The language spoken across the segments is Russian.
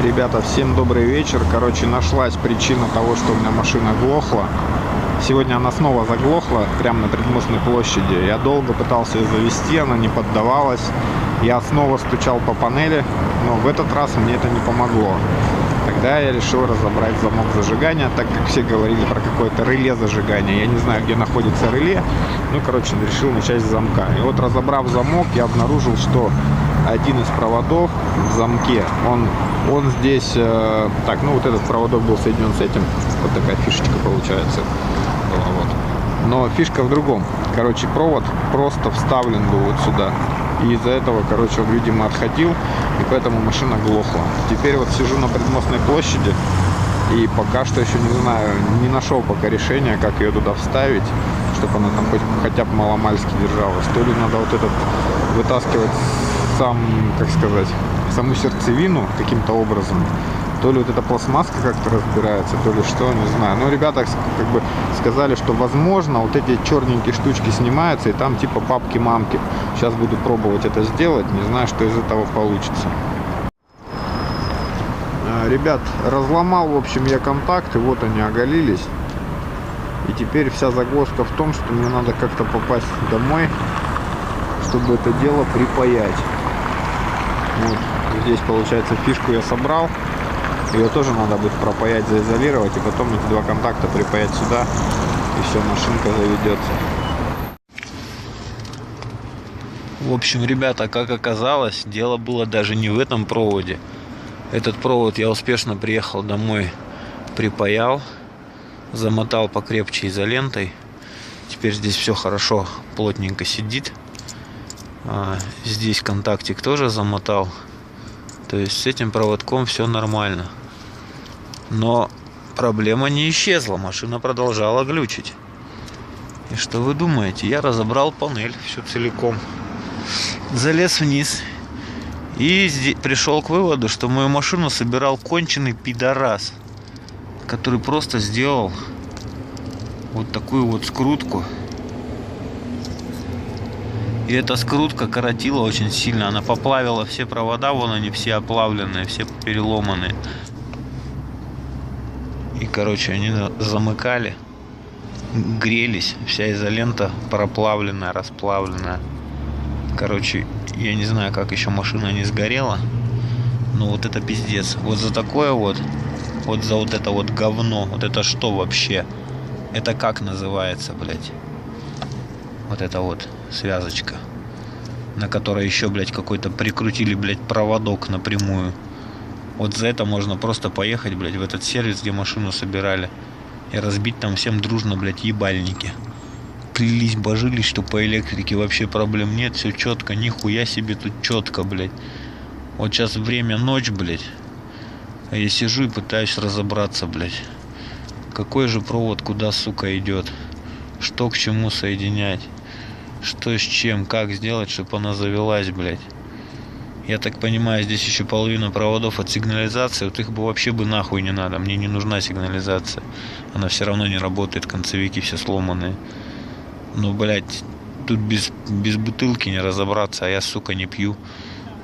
Ребята, всем добрый вечер. Короче, нашлась причина того, что у меня машина глохла. Сегодня она снова заглохла, прямо на Предмостной площади. Я долго пытался ее завести, она не поддавалась. Я снова стучал по панели, но в этот раз мне это не помогло. Тогда я решил разобрать замок зажигания, так как все говорили про какое-то реле зажигания. Я не знаю, где находится реле, ну, короче, решил начать с замка. И вот, разобрав замок, я обнаружил, что один из проводов в замке, он здесь, так, ну, вот этот проводок был соединен с этим, вот такая фишечка получается была, вот. Но фишка в другом. Короче, провод просто вставлен был вот сюда. И из-за этого, короче, он, видимо, отходил, и поэтому машина глохла. Теперь вот сижу на Предмостной площади, и пока что еще не знаю, не нашел пока решения, как ее туда вставить, чтобы она там хотя бы маломальски держалась. То ли надо вот этот вытаскивать сам, как сказать, саму сердцевину каким-то образом, то ли вот эта пластмасска как-то разбирается, то ли что, не знаю. Но ребята как бы сказали, что возможно вот эти черненькие штучки снимаются, и там типа папки-мамки. Сейчас буду пробовать это сделать, не знаю, что из этого получится. Ребят, разломал, в общем, я контакты, вот они оголились. И теперь вся загвоздка в том, что мне надо как-то попасть домой, чтобы это дело припаять. Вот здесь, получается, фишку я собрал. Ее тоже надо будет пропаять, заизолировать, и потом эти два контакта припаять сюда, и все, машинка заведется. В общем, ребята, как оказалось, дело было даже не в этом проводе. Этот провод я успешно приехал домой, припаял, замотал покрепче изолентой. Теперь здесь все хорошо, плотненько сидит. Здесь контактик тоже замотал. То есть с этим проводком все нормально. Но проблема не исчезла, машина продолжала глючить. И что вы думаете? Я разобрал панель всю целиком, залез вниз и пришел к выводу, что мою машину собирал конченый пидорас, который просто сделал вот такую вот скрутку. И эта скрутка коротила очень сильно. Она поплавила все провода, вон они все оплавленные, все переломанные. И, короче, они замыкали, грелись. Вся изолента проплавленная, расплавленная. Короче, я не знаю, как еще машина не сгорела. Но вот это пиздец. Вот за такое вот за вот это вот говно. Вот это что вообще? Это как называется, блядь? Вот это вот связочка, на которой еще, блядь, какой-то прикрутили, блядь, проводок напрямую. Вот за это можно просто поехать, блядь, в этот сервис, где машину собирали, и разбить там всем дружно, блядь, ебальники. Клялись, божились, что по электрике вообще проблем нет, все четко, нихуя себе тут четко, блядь. Вот сейчас время ночь, блядь, а я сижу и пытаюсь разобраться, блядь. Какой же провод куда, сука, идет? Что к чему соединять? Что с чем? Как сделать, чтобы она завелась, блядь? Я так понимаю, здесь еще половина проводов от сигнализации. Вот их бы вообще бы нахуй не надо. Мне не нужна сигнализация. Она все равно не работает. Концевики все сломанные. Ну, блядь, тут без бутылки не разобраться. А я, сука, не пью.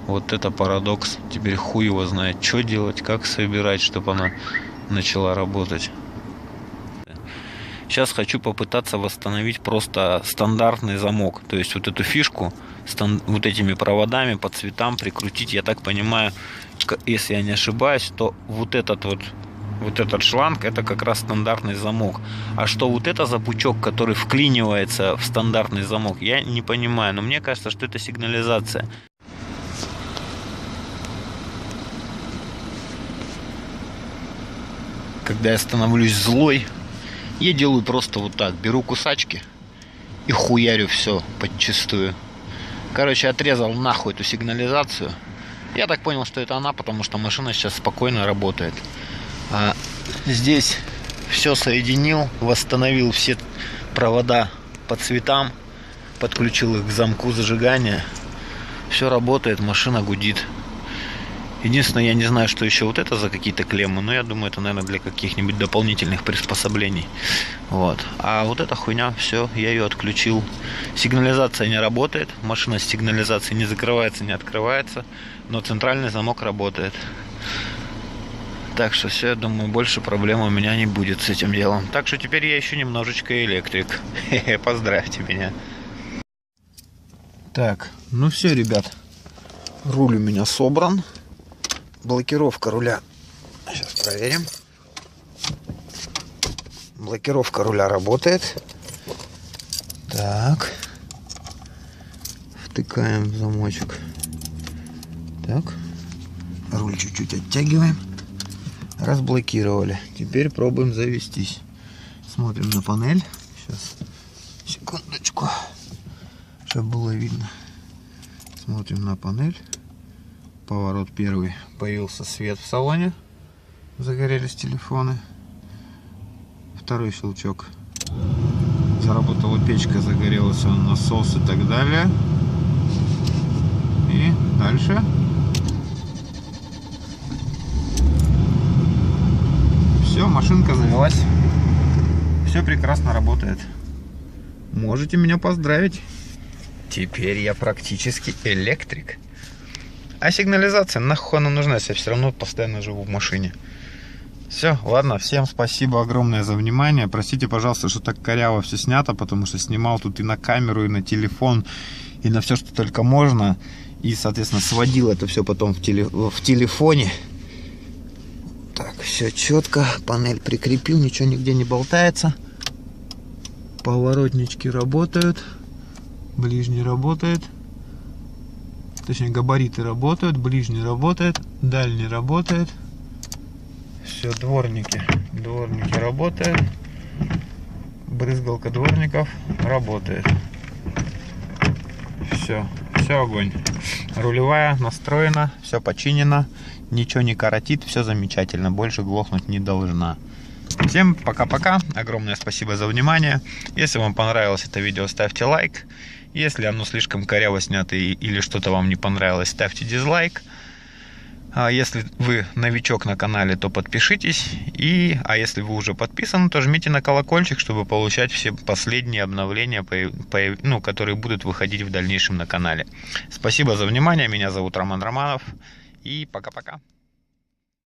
Вот это парадокс. Теперь хуй его знает, что делать, как собирать, чтобы она начала работать. Сейчас хочу попытаться восстановить просто стандартный замок. То есть вот эту фишку вот этими проводами по цветам прикрутить. Я так понимаю, если я не ошибаюсь, то вот этот шланг — это как раз стандартный замок. А что вот это за пучок, который вклинивается в стандартный замок, я не понимаю. Но мне кажется, что это сигнализация. Когда я становлюсь злой, я делаю просто вот так. Беру кусачки и хуярю все подчистую. Короче, отрезал нахуй эту сигнализацию. Я так понял, что это она, потому что машина сейчас спокойно работает. Здесь все соединил, восстановил все провода по цветам, подключил их к замку зажигания. Все работает, машина гудит. Единственное, я не знаю, что еще вот это за какие-то клеммы, но я думаю, это, наверное, для каких-нибудь дополнительных приспособлений. Вот. А вот эта хуйня, все, я ее отключил. Сигнализация не работает, машина с сигнализацией не закрывается, не открывается, но центральный замок работает. Так что все, я думаю, больше проблем у меня не будет с этим делом. Так что теперь я еще немножечко электрик. Поздравьте меня. Так, ну все, ребят. Руль у меня собран. Блокировка руля. Сейчас проверим. Блокировка руля работает. Так. Втыкаем в замочек. Так. Руль чуть-чуть оттягиваем. Разблокировали. Теперь пробуем завестись. Смотрим на панель. Сейчас. Секундочку. Чтобы было видно. Смотрим на панель. Поворот первый. Появился свет в салоне. Загорелись телефоны. Второй щелчок. Заработала печка, загорелся насос и так далее. И дальше. Все, машинка завелась. Все прекрасно работает. Можете меня поздравить. Теперь я практически электрик. А сигнализация нахуй она нужна, если я все равно постоянно живу в машине. Все, ладно, всем спасибо огромное за внимание. Простите, пожалуйста, что так коряво все снято, потому что снимал тут и на камеру, и на телефон, и на все, что только можно. И, соответственно, сводил это все потом в телефоне. Так, все четко. Панель прикрепил, ничего нигде не болтается. Поворотнички работают. Ближний работает. Точнее, габариты работают. Ближний работает. Дальний работает. Все, дворники. Дворники работают. Брызгалка дворников работает. Все. Все, огонь. Рулевая настроена. Все починено. Ничего не коротит, все замечательно, больше глохнуть не должна. Всем пока-пока, огромное спасибо за внимание. Если вам понравилось это видео, ставьте лайк. Если оно слишком коряво снято или что-то вам не понравилось, ставьте дизлайк. А если вы новичок на канале, то подпишитесь. А если вы уже подписаны, то жмите на колокольчик, чтобы получать все последние обновления, которые будут выходить в дальнейшем на канале. Спасибо за внимание, меня зовут Роман Романов. И пока-пока.